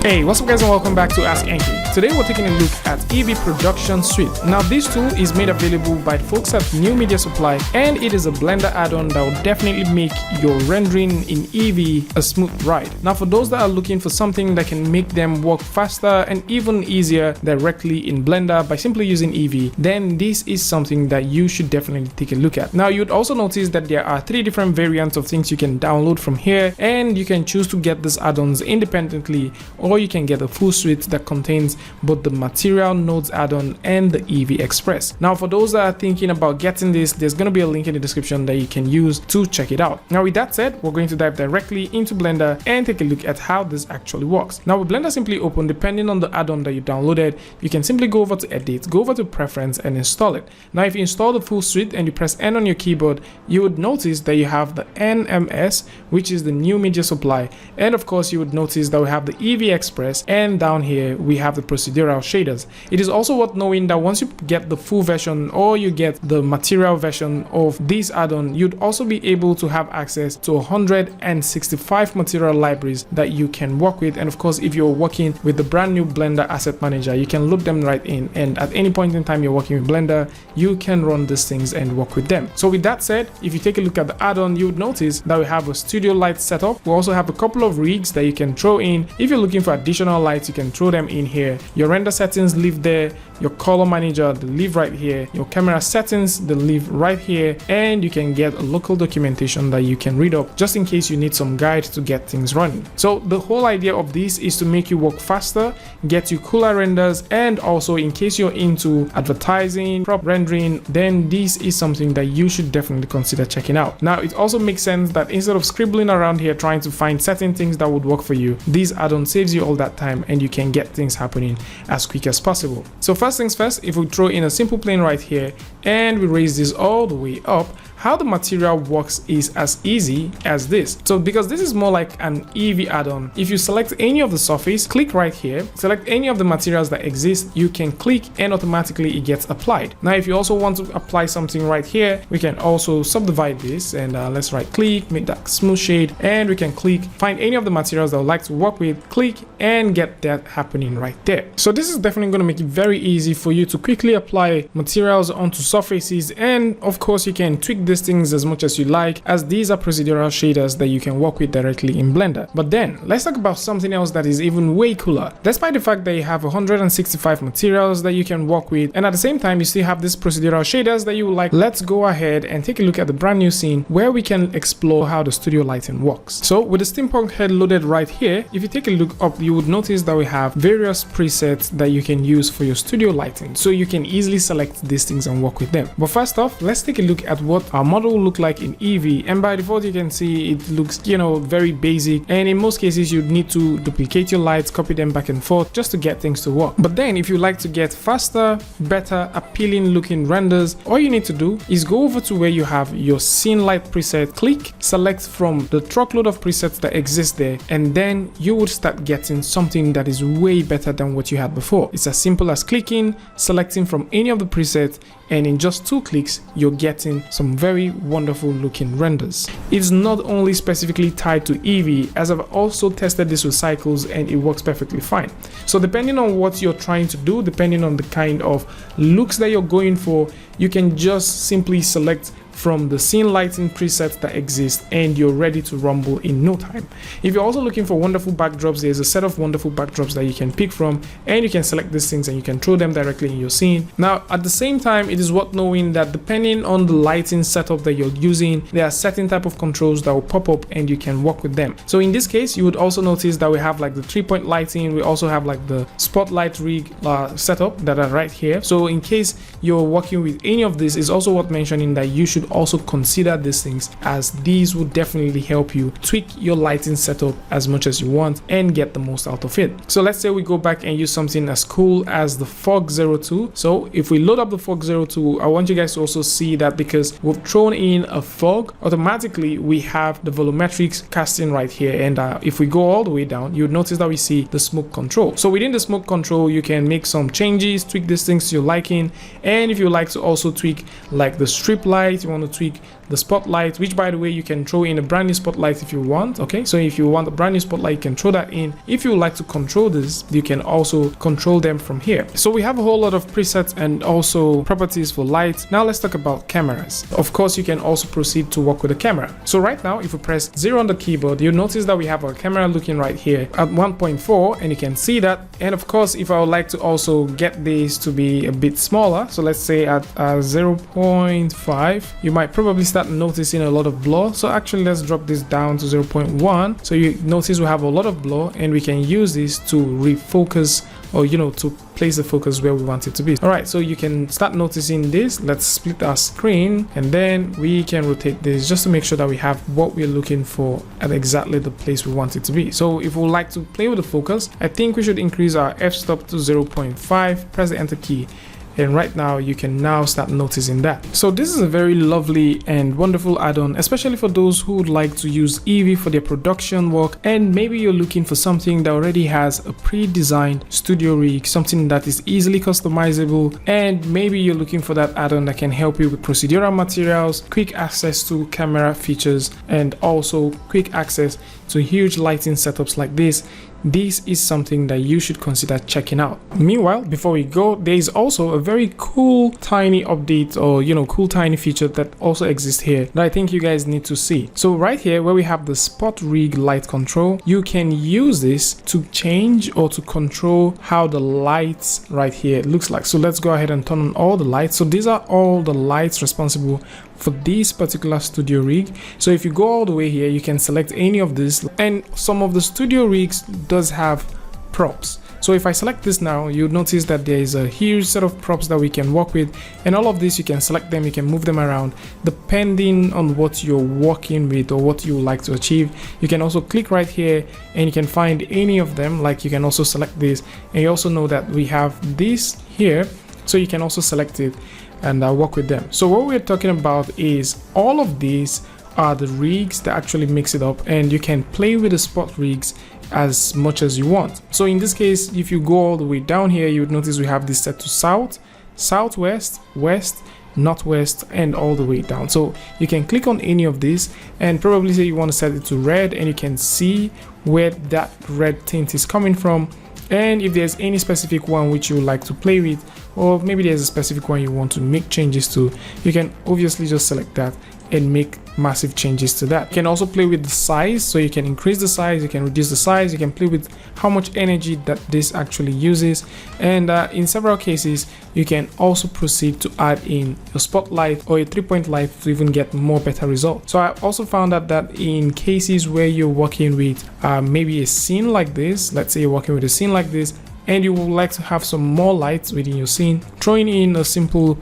Hey, what's up guys and welcome back to askNK. Today we're taking a look at Eevee Production Suite. Now this tool is made available by the folks at New Media Supply, and it is a Blender add-on that will definitely make your rendering in Eevee a smooth ride. Now for those that are looking for something that can make them work faster and even easier directly in Blender by simply using Eevee, then this is something that you should definitely take a look at. Now you'd also notice that there are 3 different variants of things you can download from here, and you can choose to get these add-ons independently, or you can get a full suite that contains both the material nodes add-on and the Eevee Express. Now for those that are thinking about getting this, there's going to be a link in the description that you can use to check it out. Now with that said, we're going to dive directly into Blender and take a look at how this actually works. Now with Blender simply open, depending on the add-on that you downloaded, you can simply go over to edit, go over to preference and install it. Now if you install the full suite and you press N on your keyboard, you would notice that you have the NMS, which is the New Media Supply, and of course you would notice that we have the Eevee Express, and down here we have the procedural shaders. It is also worth knowing that once you get the full version or you get the material version of this add-on, you'd also be able to have access to 165 material libraries that you can work with. And of course, if you're working with the brand new Blender Asset Manager, you can load them right in, and at any point in time you're working with Blender, you can run these things and work with them. So with that said, if you take a look at the add-on, you would notice that we have a studio light setup. We also have a couple of rigs that you can throw in. If you're looking for additional lights, you can throw them in here. Your render settings live there, your color manager, they live right here, your camera settings, they live right here, and you can get a local documentation that you can read up just in case you need some guide to get things running. So the whole idea of this is to make you work faster, get you cooler renders, and also in case you're into advertising, prop rendering, then this is something that you should definitely consider checking out. Now it also makes sense that instead of scribbling around here trying to find certain things that would work for you, this add-on saves you all that time and you can get things happening as quick as possible. So first things first, if we throw in a simple plane right here and we raise this all the way up, how the material works is as easy as this. So because this is more like an Eevee add-on, if you select any of the surface, click right here, select any of the materials that exist, you can click and automatically it gets applied. Now if you also want to apply something right here, we can also subdivide this, and let's right click, make that smooth shade, and we can click, find any of the materials that I would like to work with, click, and get that happening right there. So this is definitely going to make it very easy for you to quickly apply materials onto surfaces, and of course you can tweak these things as much as you like, as these are procedural shaders that you can work with directly in Blender. But then let's talk about something else that is even way cooler. Despite the fact that you have 165 materials that you can work with, and at the same time you still have these procedural shaders that you like, let's go ahead and take a look at the brand new scene where we can explore how the studio lighting works. So with the steampunk head loaded right here, if you take a look up, you would notice that we have various presets that you can use for your studio lighting, so you can easily select these things and work with them. But first off, let's take a look at what our model will look like in Eevee, and by default you can see it looks, very basic, and in most cases you'd need to duplicate your lights, copy them back and forth just to get things to work. But then if you like to get faster, better, appealing looking renders, all you need to do is go over to where you have your scene light preset, click, select from the truckload of presets that exist there, and then you would start getting something that is way better than what you had before. It's as simple as clicking, selecting from any of the presets, and in just 2 clicks you're getting some very wonderful looking renders. It's not only specifically tied to Eevee, as I've also tested this with cycles and it works perfectly fine. So depending on what you're trying to do, depending on the kind of looks that you're going for, you can just simply select from the scene lighting presets that exist and you're ready to rumble in no time. If you're also looking for wonderful backdrops, there's a set of wonderful backdrops that you can pick from, and you can select these things and you can throw them directly in your scene. Now at the same time, it is worth knowing that depending on the lighting setup that you're using, there are certain type of controls that will pop up and you can work with them. So in this case, you would also notice that we have like the 3-point lighting, we also have like the spotlight rig setup that are right here. So in case you're working with any of this, it's also worth mentioning that you should also consider these things, as these would definitely help you tweak your lighting setup as much as you want and get the most out of it. So let's say we go back and use something as cool as the Fog 02. So if we load up the Fog 02, I want you guys to also see that because we've thrown in a fog, automatically we have the volumetrics casting right here, and if we go all the way down, you would notice that we see the smoke control. So within the smoke control, you can make some changes, tweak these things to your liking, and if you like to also tweak like the strip light, you want to tweak the spotlight, which by the way, you can throw in a brand new spotlight if you want. Okay, so if you want a brand new spotlight, you can throw that in. If you would like to control this, you can also control them from here. So we have a whole lot of presets and also properties for light. Now let's talk about cameras. Of course, you can also proceed to work with the camera. So right now, if we press 0 on the keyboard, you'll notice that we have our camera looking right here at 1.4, and you can see that. And of course, if I would like to also get this to be a bit smaller, so let's say at 0.5, you might probably start noticing a lot of blur. So actually, let's drop this down to 0.1. So you notice we have a lot of blur, and we can use this to refocus, or to place the focus where we want it to be. All right, so you can start noticing this. Let's split our screen, and then we can rotate this just to make sure that we have what we're looking for at exactly the place we want it to be. So if we would like to play with the focus, I think we should increase our f-stop to 0.5, press the enter key, and right now you can now start noticing that. So this is a very lovely and wonderful add-on, especially for those who would like to use Eevee for their production work, and maybe you're looking for something that already has a pre-designed studio rig, something that is easily customizable, and maybe you're looking for that add-on that can help you with procedural materials, quick access to camera features, and also quick access to huge lighting setups like this. This is something that you should consider checking out. Meanwhile, before we go, there is also a very cool tiny update, or cool tiny feature that also exists here that I think you guys need to see. So right here where we have the spot rig light control, you can use this to change or to control how the lights right here looks like. So let's go ahead and turn on all the lights. So these are all the lights responsible for this particular studio rig. So if you go all the way here, you can select any of this, and some of the studio rigs does have props. So if I select this now, you'll notice that there is a huge set of props that we can work with, and all of this you can select them, you can move them around depending on what you're working with or what you would like to achieve. You can also click right here and you can find any of them. Like you can also select this, and you also know that we have this here, so you can also select it and work with them. So what we're talking about is all of these are the rigs that actually mix it up, and you can play with the spot rigs as much as you want. So in this case, if you go all the way down here, you would notice we have this set to south, southwest, west, northwest, and all the way down. So you can click on any of these and probably say you want to set it to red, and you can see where that red tint is coming from. And if there's any specific one which you would like to play with, or maybe there's a specific one you want to make changes to, you can obviously just select that and make massive changes to that. You can also play with the size, so you can increase the size, you can reduce the size, you can play with how much energy that this actually uses, and in several cases you can also proceed to add in a spotlight or a 3-point light to even get more better results. So I also found out that in cases where you're working with maybe a scene like this, let's say you're working with a scene like this, and you would like to have some more lights within your scene, throwing in a simple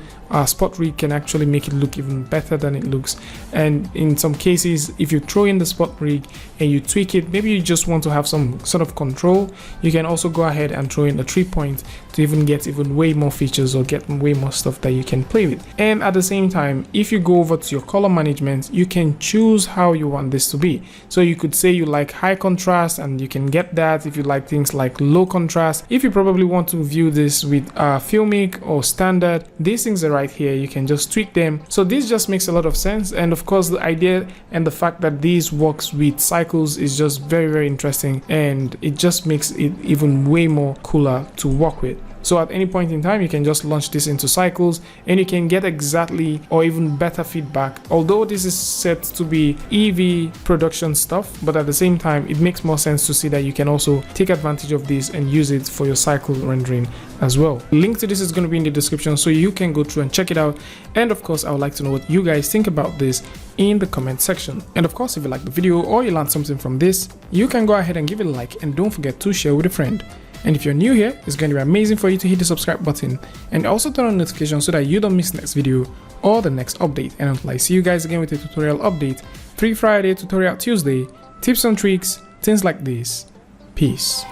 spot rig can actually make it look even better than it looks. And in some cases, if you throw in the spot rig and you tweak it, maybe you just want to have some sort of control, you can also go ahead and throw in a 3-point to even get even way more features or get way more stuff that you can play with. And at the same time, if you go over to your color management, you can choose how you want this to be. So you could say you like high contrast, and you can get that. If you like things like low contrast, if you probably want to view this with filmic or standard, these things are right here, you can just tweak them. So this just makes a lot of sense, and of course the idea and the fact that this works with cycles is just very interesting, and it just makes it even way more cooler to work with. So at any point in time, you can just launch this into cycles, and you can get exactly or even better feedback. Although this is set to be Eevee production stuff, but at the same time, it makes more sense to see that you can also take advantage of this and use it for your cycle rendering as well. Link to this is going to be in the description, so you can go through and check it out. And of course, I would like to know what you guys think about this in the comment section. And of course, if you like the video or you learned something from this, you can go ahead and give it a like, and don't forget to share with a friend. And if you're new here, it's going to be amazing for you to hit the subscribe button and also turn on notifications so that you don't miss next video or the next update. And until I see you guys again with a tutorial update, Free Friday, Tutorial Tuesday, tips and tricks, things like this. Peace.